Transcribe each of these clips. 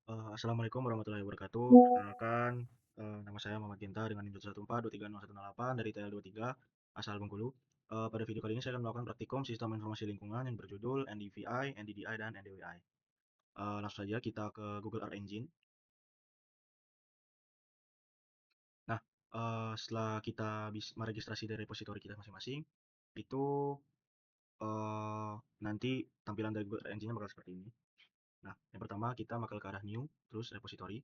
Assalamualaikum warahmatullahi wabarakatuh. Perkenalkan, nama saya Muhammad Ginta dengan NIM 114230108 dari TL23 asal Bengkulu. Pada video kali ini saya akan melakukan praktikum sistem informasi lingkungan yang berjudul NDVI, NDDI, dan NDWI. Langsung saja kita ke Google Earth Engine. Nah, setelah kita meregistrasi dari repositori kita masing-masing, itu nanti tampilan dari Google Earth Engine bakal seperti ini. Nah, yang pertama kita bakal ke arah New, terus repositori.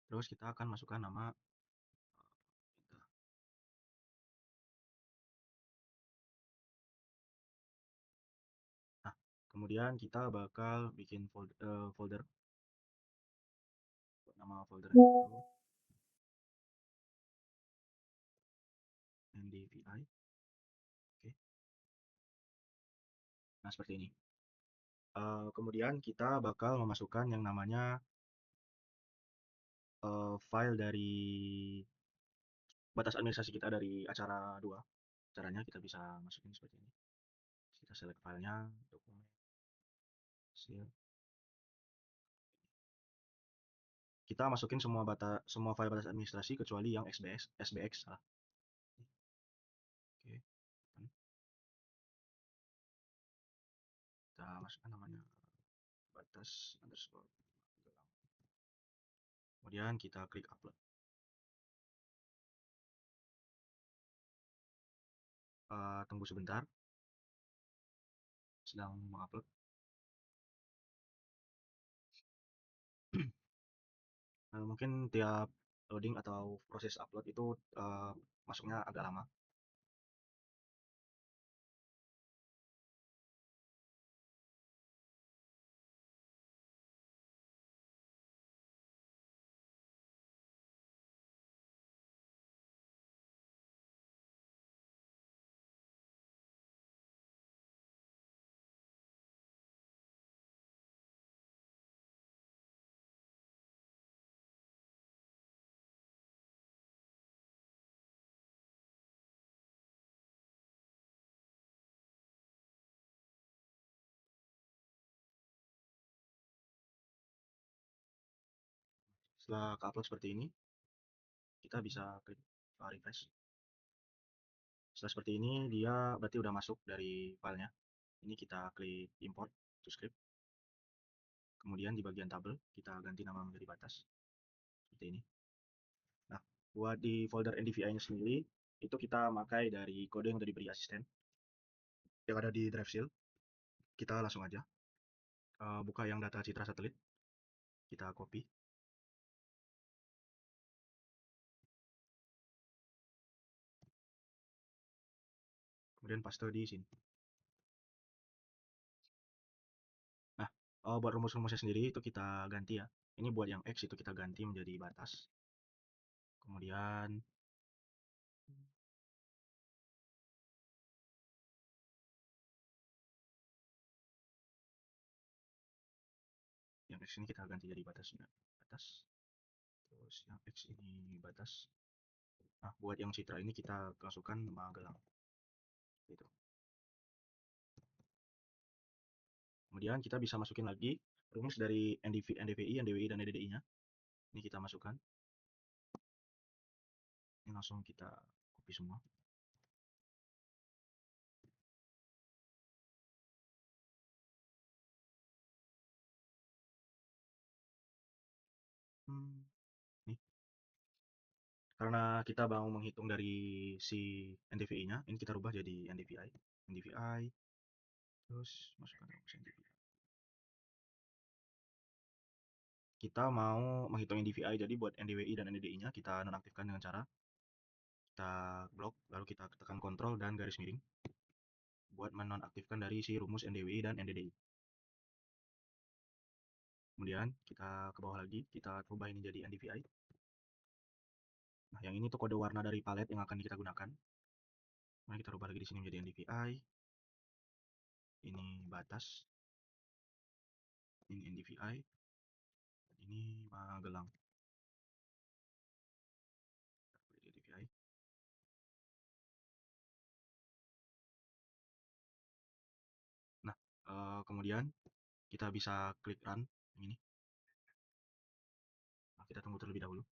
Terus kita akan masukkan nama kita. Nah, kemudian kita bakal bikin folder, nama foldernya itu NDVI. Oke. Nah, seperti ini. Kemudian kita bakal memasukkan yang namanya file dari batas administrasi kita dari acara 2. Caranya kita bisa masukin seperti ini. Kita select filenya, dokumen, hasil. Kita masukin semua file batas administrasi kecuali yang SBX salah. Oke. Kita masukkan namanya batas underscore. Kemudian kita klik upload. Tunggu sebentar, sedang mengupload. Mungkin tiap loading atau proses upload itu masuknya agak lama. Setelah ke-upload seperti ini, kita bisa klik refresh. Setelah seperti ini, dia berarti udah masuk dari filenya. Ini kita klik import to script. Kemudian di bagian tabel, kita ganti nama menjadi batas. Seperti ini. Nah, buat di folder NDVI-nya sendiri, itu kita pakai dari kode yang udah diberi asisten. Yang ada di drive seal. Kita langsung aja buka yang data citra satelit. Kita copy. Kemudian paste di sini. Nah, buat rumus-rumusnya sendiri itu kita ganti ya. Ini buat yang X itu kita ganti menjadi batas. Kemudian yang X ini kita ganti jadi batasnya. Batas. Terus yang X ini batas. Nah, buat yang citra ini kita masukkan Magelang. Gitu. Kemudian kita bisa masukin lagi rumus dari NDVI, NDWI, dan NDDI-nya. Ini kita masukkan. Ini langsung kita copy semua. Nih. Karena kita mau menghitung dari si NDVI-nya, ini kita rubah jadi NDVI. NDVI. Terus masukkan rumus NDVI. Kita mau menghitung NDVI, jadi buat NDWI dan NDDI-nya kita nonaktifkan dengan cara kita blok, lalu kita tekan Ctrl dan garis miring buat menonaktifkan dari si rumus NDWI dan NDDI. Kemudian kita ke bawah lagi, kita ubah ini jadi NDVI. Nah, yang ini tuh kode warna dari palet yang akan kita gunakan. Nah, kita rubah lagi di sini menjadi NDVI. Ini batas. Ini NDVI. Ini Magelang. NDVI. Nah, kemudian kita bisa klik run yang ini. Nah, kita tunggu terlebih dahulu.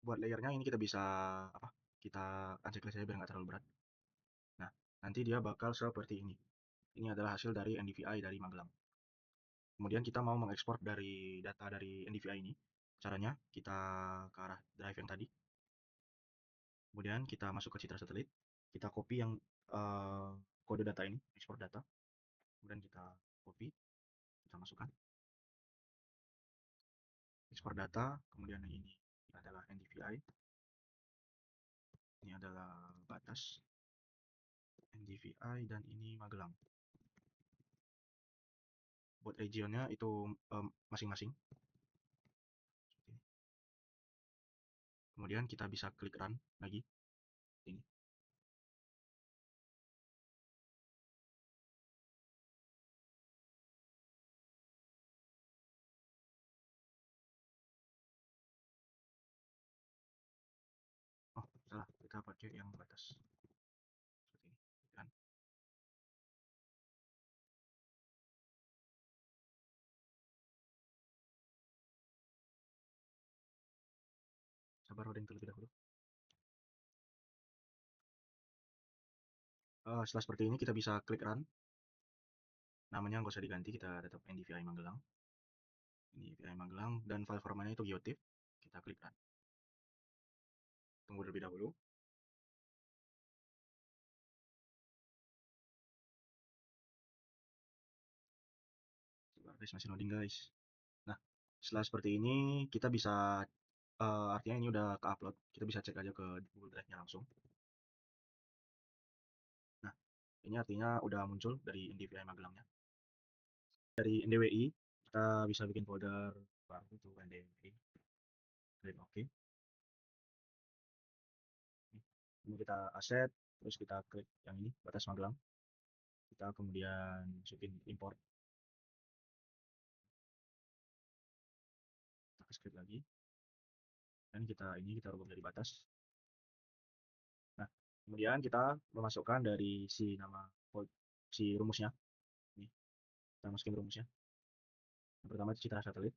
Buat layernya ini kita bisa apa? Kita uncheck saja biar nggak terlalu berat. Nah, nanti dia bakal seperti ini. Ini adalah hasil dari NDVI dari Magelang. Kemudian kita mau mengekspor dari data dari NDVI ini. Caranya kita ke arah drive yang tadi. Kemudian kita masuk ke Citra Satelit. Kita copy yang kode data ini, ekspor data. Kemudian kita copy, kita masukkan. Ekspor data, kemudian yang ini adalah NDVI. Ini adalah batas NDVI dan ini Magelang. Buat regionnya itu masing-masing. Kemudian kita bisa klik run lagi. Ini. Oh, salah. Kita pakai yang batas. Seperti ini. Kan? Sabar loading terlebih dahulu. Setelah seperti ini kita bisa klik run. Namanya nggak usah diganti, kita tetap NDVI Magelang. NDVI Magelang dan file formatnya itu geotiff. Kita klik run. Tunggu terlebih dahulu. Sebentar guys, masih loading guys. Nah, setelah seperti ini kita bisa artinya ini udah ke-upload. Kita bisa cek aja ke Google Drive-nya langsung. Nah, ini artinya udah muncul dari NDVI Magelangnya. Dari NDWI kita bisa bikin folder baru itu NDWI. Klik OK. Ini kita aset, terus kita klik yang ini batas Magelang. Kita kemudian masukin import. Kita script lagi. Dan kita rubah dari batas. Nah, kemudian kita memasukkan dari si nama si rumusnya. Ini kita masukin rumusnya. Yang pertama itu Citra Satelit.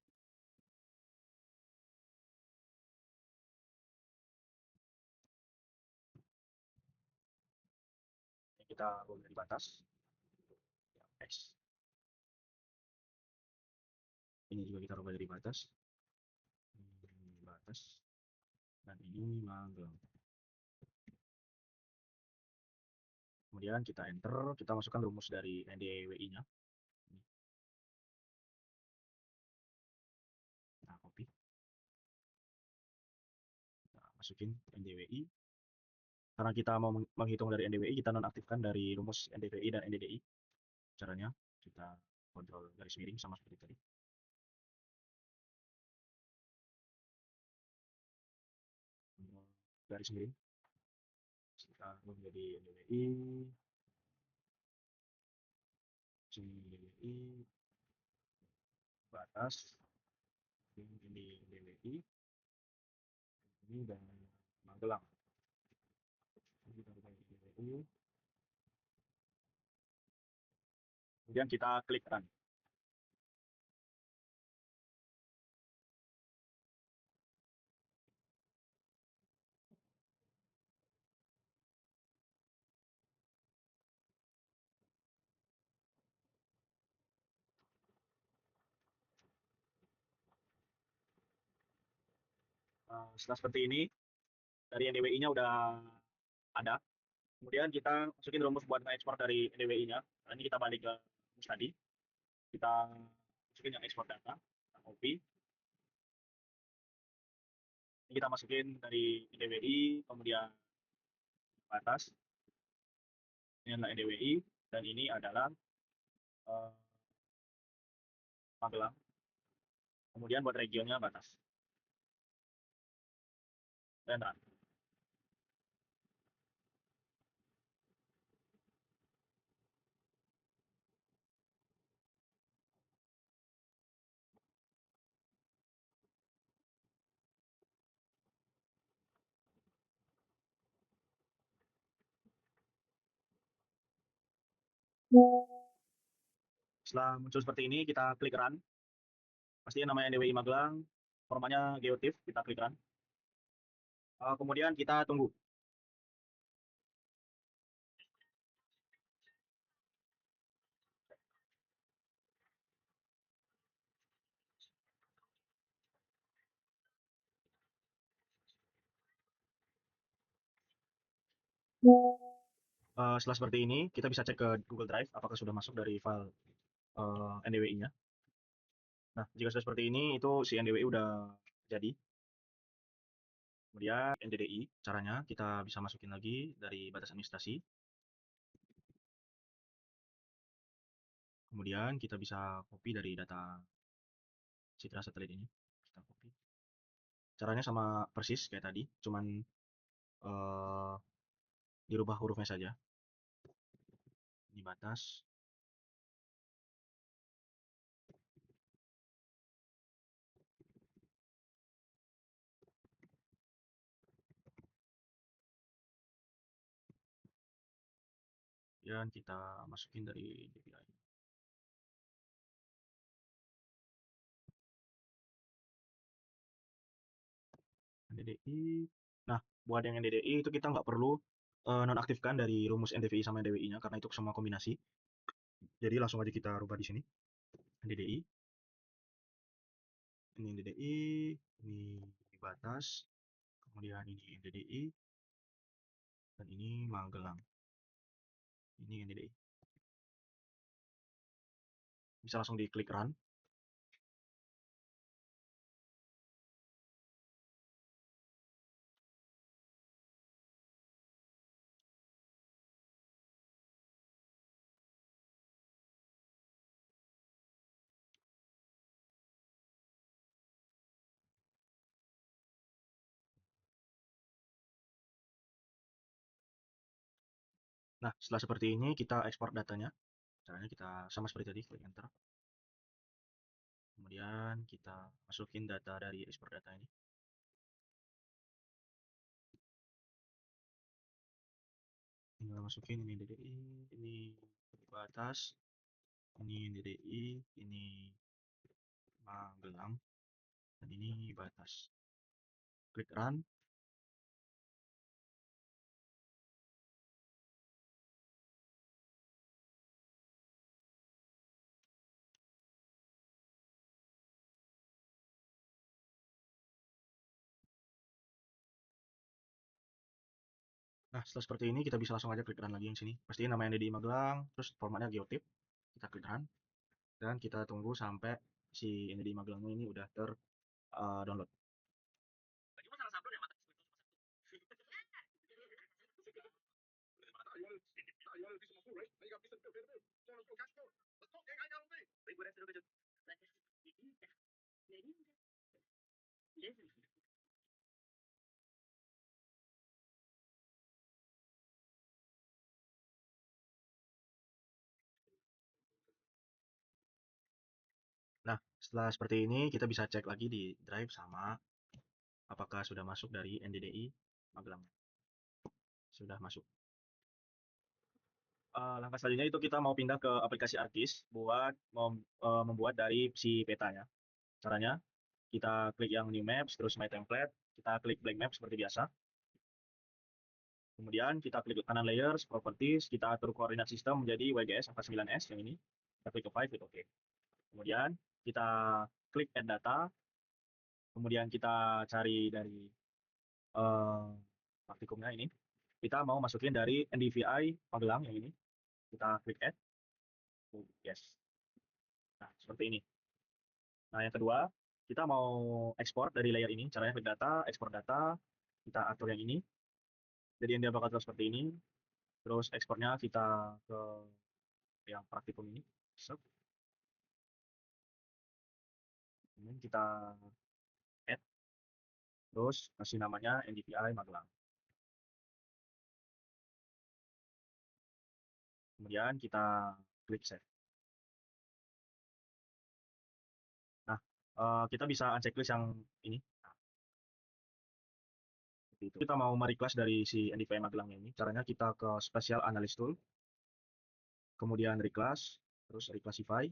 Yang kita rubah dari batas. X. Ini juga kita rubah dari batas. Ini batas. Dan ini Magelang. Kemudian kita enter, kita masukkan rumus dari NDWI-nya. Kita copy. Kita masukin NDWI. Karena kita mau menghitung dari NDWI, kita nonaktifkan dari rumus NDWI dan NDDI. Caranya kita kontrol garis miring sama seperti tadi. Garis miring. Kita menjadi NDWI. NDWI. Batas. Ini NDWI. Ini dan Magelang. Kita NDWI. Kemudian kita klik run. Setelah seperti ini, dari NDWI-nya udah ada. Kemudian kita masukin rumus buat ekspor dari NDWI-nya. Nah, ini kita balik ke rumus tadi. Kita masukin yang ekspor data. Kita copy. Ini kita masukin dari NDWI, kemudian batas. Ini adalah NDWI, dan ini adalah Magelang. Kemudian buat regionnya batas. Dan run. Setelah muncul seperti ini, kita klik run. Pastinya namanya NDWI Magelang, formanya geotiff, kita klik run. Kemudian kita tunggu. Setelah seperti ini, kita bisa cek ke Google Drive apakah sudah masuk dari file NDWI-nya. Nah, jika sudah seperti ini, itu si NDWI udah jadi. Kemudian NDDI, caranya kita bisa masukin lagi dari batas administrasi. Kemudian kita bisa copy dari data Citra satelit ini. Kita copy. Caranya sama persis kayak tadi, cuman eh, dirubah hurufnya saja. Ini batas. Kemudian kita masukin dari DPI. NDDI. Nah, buat yang NDDI itu kita nggak perlu nonaktifkan dari rumus NDVI sama NDWI-nya karena itu semua kombinasi. Jadi langsung aja kita rubah di sini. NDDI. Ini NDDI, ini batas, kemudian ini NDDI, dan ini Magelang. Ini NDDI. Bisa langsung diklik run. Nah, setelah seperti ini kita ekspor datanya. Caranya kita sama seperti tadi, klik enter. Kemudian kita masukin data dari ekspor data ini. Tinggal masukin ini DDI, ini batas, ini DDI, ini Magelang, dan ini batas. Klik run. Nah, setelah seperti ini kita bisa langsung aja klik run lagi yang sini. Pastiin namanya DDI Magelang, terus formatnya geotip. Kita klik run dan kita tunggu sampai si DDI Magelangnya ini udah ter download. Nah, setelah seperti ini kita bisa cek lagi di drive sama apakah sudah masuk dari NDDI Magelang. Sudah masuk. Langkah selanjutnya itu kita mau pindah ke aplikasi ArcGIS buat membuat dari si peta ya. Caranya kita klik yang new maps, terus my template, kita klik blank map seperti biasa. Kemudian kita klik kanan layers, properties, kita atur koordinat sistem menjadi WGS angka 9S yang ini. Kita klik apply, klik OK. Kemudian kita klik add data, kemudian kita cari dari praktikumnya ini. Kita mau masukin dari NDVI Magelang yang ini. Kita klik add, yes. Nah, seperti ini. Nah, yang kedua, kita mau ekspor dari layer ini. Caranya klik data, ekspor data, kita atur yang ini. Jadi yang dia bakal terus seperti ini. Terus ekspornya kita ke yang praktikum ini. So, kemudian kita add, terus kasih namanya NDVI Magelang. Kemudian kita klik save. Nah, kita bisa unchecklist yang ini. Nah, seperti itu. Kita mau merequest dari si NDVI Magelang ini. Caranya kita ke Special Analyst Tool. kemudian reclass, terus reclassify.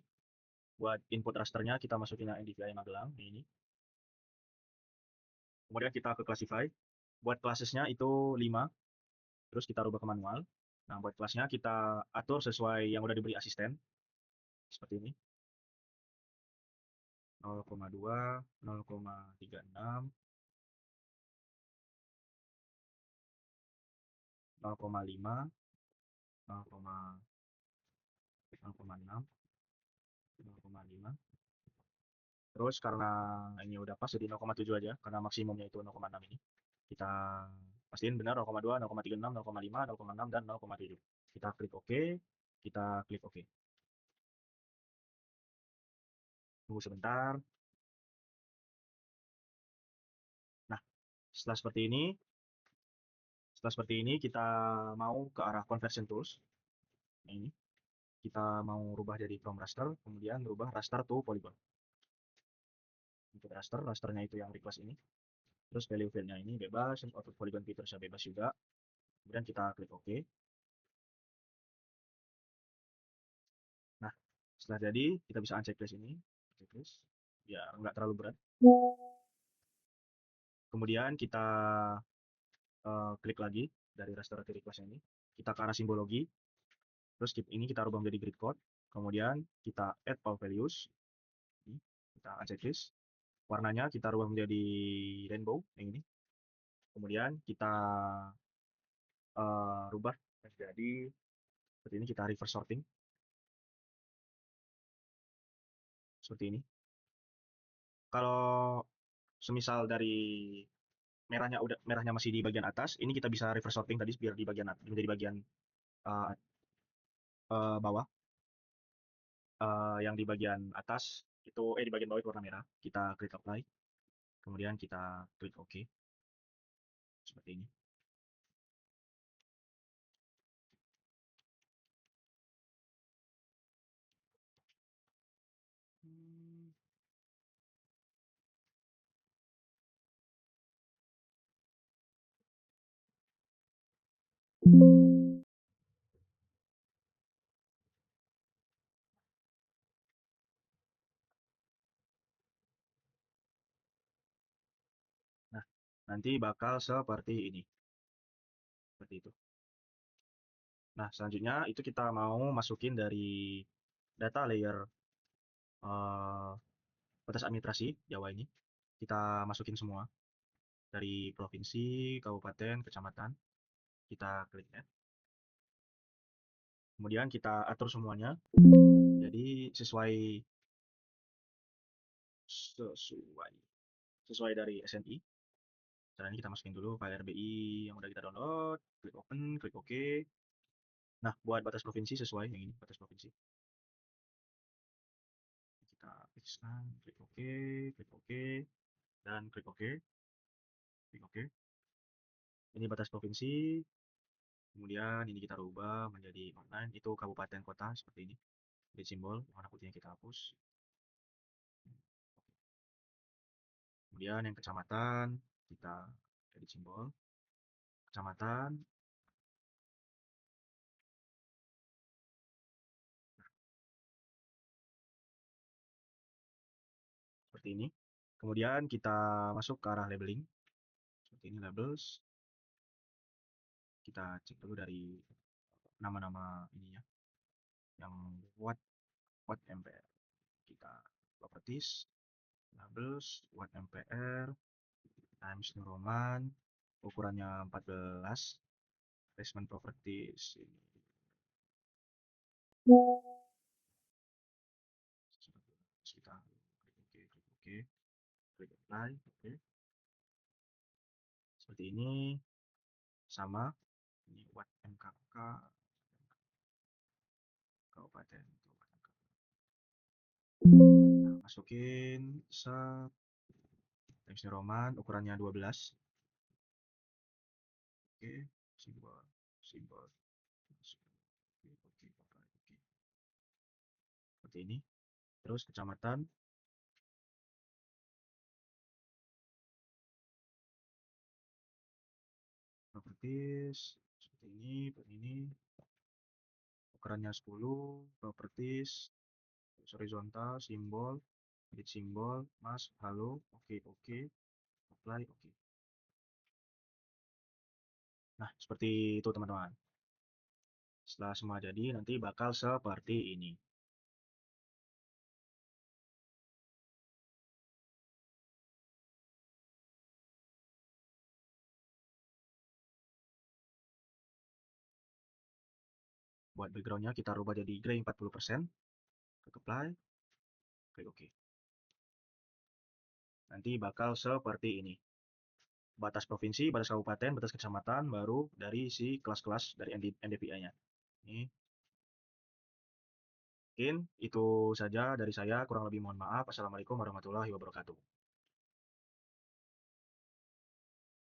Buat input rasternya kita masukin yang NDVI Magelang ini. Kemudian kita ke classify. Buat classesnya itu 5, terus kita rubah ke manual. Nah, buat kelasnya kita atur sesuai yang udah diberi asisten, seperti ini. 0,2, 0,36, 0,5, 0,6, 0,5. Terus karena ini udah pas jadi 0,7 aja, karena maksimumnya itu 0,6 ini. Kita pastiin benar 0,2, 0,36, 0,5, 0,6, dan 0,7. Kita klik OK, kita klik OK. Tunggu sebentar. Nah, setelah seperti ini kita mau ke arah conversion tools. Nah, ini kita mau rubah jadi from raster, kemudian rubah raster to polygon. Untuk raster, rasternya itu yang request ini. Terus value field-nya ini bebas, output polygon features bebas juga. Kemudian kita klik OK. Nah, setelah jadi, kita bisa unchecklist ini. Checklist, ya nggak terlalu berat. Kemudian kita klik lagi dari raster request ini. Kita ke arah simbologi. Terus ini kita rubah menjadi grid code. Kemudian kita add all values. Ini, kita unchecklist. Warnanya kita rubah menjadi rainbow, yang ini. Kemudian kita rubah menjadi seperti ini, kita reverse sorting. Seperti ini. Kalau semisal dari merahnya masih di bagian atas, ini kita bisa reverse sorting tadi biar di bagian menjadi bagian uh, bawah. Yang di bagian atas itu di bagian bawah itu warna merah. Kita klik apply. Kemudian kita klik OK. Seperti ini. Nah, nanti bakal seperti ini. Seperti itu. Nah, selanjutnya itu kita mau masukin dari data layer batas administrasi Jawa ini. Kita masukin semua. Dari provinsi, kabupaten, kecamatan. Kita klik add. Kemudian kita atur semuanya. Jadi sesuai dari SNI. Caranya kita masukin dulu file RBI yang udah kita download, klik open, klik OK. Nah, buat batas provinsi sesuai yang ini, batas provinsi. Kita fixkan, klik OK, dan klik OK, klik OK. Ini batas provinsi. Kemudian ini kita rubah menjadi online, itu kabupaten kota seperti ini. Di simbol warna putihnya kita hapus. Kemudian yang kecamatan kita edit simbol kecamatan. Seperti ini. Kemudian kita masuk ke arah labeling. Seperti ini labels. Kita cek dulu dari nama-nama ininya. Yang watt ampere. Kita properties, labels, watt ampere, times New Roman, ukurannya 14, placement properties ini. Kita klik OK, klik apply, oke. Seperti ini, sama. Ini watt MKK, kabupaten. Nah, masukin times New Roman, ukurannya 12. Oke, simbol, simbol. Oke. Seperti ini. Terus kecamatan. Properties seperti ini, ukurannya 10, properties, horizontal, simbol, edit simbol, mas, halo, oke, oke, apply, oke. Nah, seperti itu teman-teman. Setelah semua jadi, nanti bakal seperti ini. Buat backgroundnya kita rubah jadi gray 40%, klik apply, klik OK. Nanti bakal seperti ini. Batas provinsi, batas kabupaten, batas kecamatan, baru dari si kelas-kelas dari NDVI-nya. Ini mungkin itu saja dari saya, kurang lebih mohon maaf. Assalamualaikum warahmatullahi wabarakatuh.